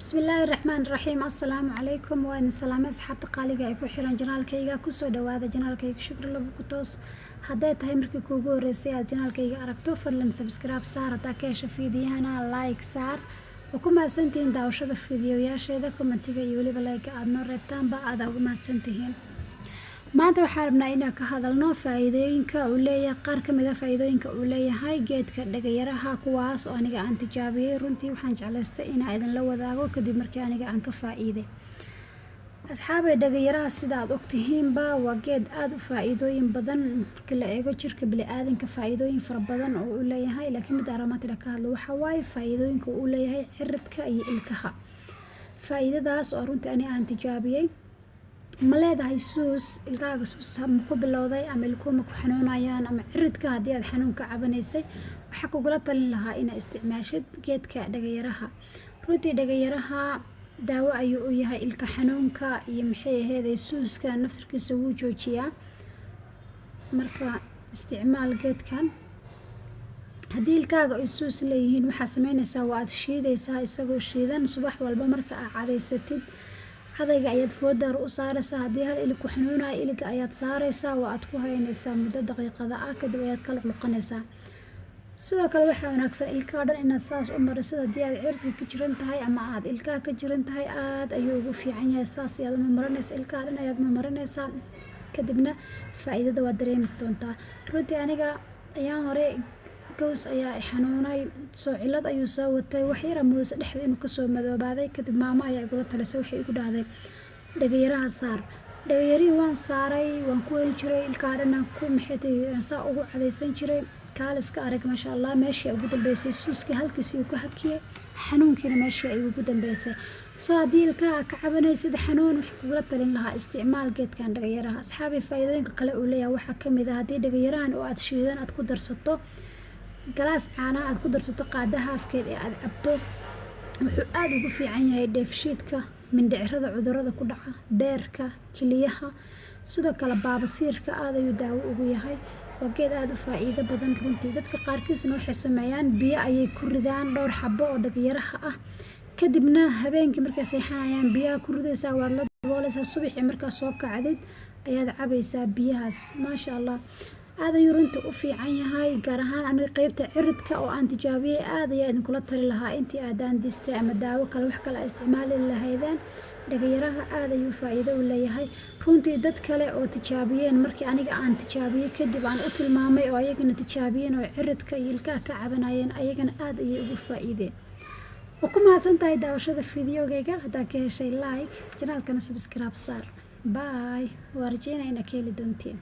بسم الله الرحمن الرحيم. السلام عليكم وأنا سلامة أصحابتي قاليقة ay ku xiran janaalkayga ku soo dhawaada janaalkayga shukr laba ku toos haday tahay markii kuugu horeysay aad janaalkayga aragto fadlan subscribe saar hadaa ka hesho fiidiyahana like saar oo ku mahadsantihiin daawashada fiidiyoyaasheeda commentiga iyo waliba like aad noo reebtaanba aad ugu mahadsantihiin. maanta waxaan rabnaa inaan ka hadalno faa'iidooyinka uu leeyahay qaar ka mid ah faa'iidooyinka uu leeyahay geedka dhagayaraha kuwaas oo aniga aan tijaabiyay runtii waxaan jeclaystay inaan idin la wadaago kadib markii aniga aan ka faa'iiday. asxaabay dhagayaraha sida aad ogtihiinba waa geed aad u faa'iidooyin badan marka la eego jirka bini'aadanka faa'iidooyin fara badan oo uu leeyahay laakiin mid aromaatida ka hadlo waxa waaye faa'iidooyinka uu leeyahay ciridka iyo ilkaha. faa'iidadaas oo runtii aniga aan tijaabiyay ma leedahay suus ilkaaga suus ma ku bilowday ama ilkuhu ma ku xanuunayaan ama ciridka haddii aad xanuun ka cabanaysay waxaa kugula talin lahaa inaad isticmaashid geedka dhagayaraha. runtii dhagayaraha daawo ayuu u yahay ilka xanuunka iyo maxay ahaydey suuska naftirkiisa wuu joojiyaa. marka isticmaal geedkan haddii ilkaaga ay suus leeyihiin waxaa samaynaysaa waa aad shiidaysaa isagoo shiidan subax walba marka aad cadaysatid cadayga ayaad foodar u saaraysaa haddii hal ilig ku xanuunayo iliga ayaad saaraysaa waa aad ku haynaysaa muddo daqiiqada ah kadib ayaad kala luqanaysaa. sidoo kale waxaa wanaagsan ilkaha dhan inaad saas u marisid haddii aad ciridka ka jiran tahay ama aad ilkaha ka jiran tahay aad ayuu ugu fiican yahay saas ayaad uma marinaysaa ilkaha dhan ayaad ma marinaysaa kadibna faa'iidada waad dareemi doontaa. runtii aniga ayaan hore gows ayaa i xanuunay soo cilad ayuu soo watay wax yar amoodaysa dhexda inuu kasoo madoobaaday kadib maamo ayaa igula talisay waxay igu dhahday dhagayaraha saar. dhagayarihii waan saaray waan ku weyn jiray ilkaha dhanaan ku maxaytay saa ugu cadaysan jiray kaaliska arag maasha allah meeshii ugu dambeysay suuskii halkiisii uu ka hakiyay xanuunkiina meeshii ay ugu dambeysay. soo haddii ilkaha ka cabanaysid xanuun wax kugula talin lahaa isticmaal geedkan dhagayaraha. asxaabi faa'iidooyinka kale uu leeyahay waxaa ka mid ah haddii dhagayarahan oo aad shiidan aad ku darsato galaas caana aad ku darsato qaadaha afkeed ee aad cabto wuxuu aad ugu fiican yahay dheefshiidka mindhicirada cudurrada ku dhaca beerka kiliyaha sidoo kale baabasiirka aad ayuu daawo ugu yahay. waa geed aad u faa'iido badan runtii dadka qaarkiisna waxay sameeyaan biyo ayay ku ridaan dhowr xabo oo dhagayaraha ah kadibna habeenkii markay seexanayaan biyaha ku ridaysaa waad la daboolaysaa subaxii markaa soo kacdid ayaad cabaysaa biyahaas maasha allah aad ayuu runtii u fiican yahay gaar ahaan aniga qaybta ciridka oo aan tijaabiyay aad ayaa idinkula tali lahaa intii aadaan distay ama daawo kale wax kale isticmaali lahaydeen dhagayaraha aad ayuu faa'iido u leeyahay. runtii dad kale oo tijaabiyeen markii aniga aan tijaabiyey kadib aan u tilmaamay oo ayagana tijaabiyeen oo ciridka iyo ilkaha ka cabanayeen ayagana aad ayay ugu faa'iideen. waa ku mahadsan tahay daawashada fiidiyogayga haddaa ka heshay like janaalkana subscribe saar bye waa rajeynaa inaad ka heli doontiin.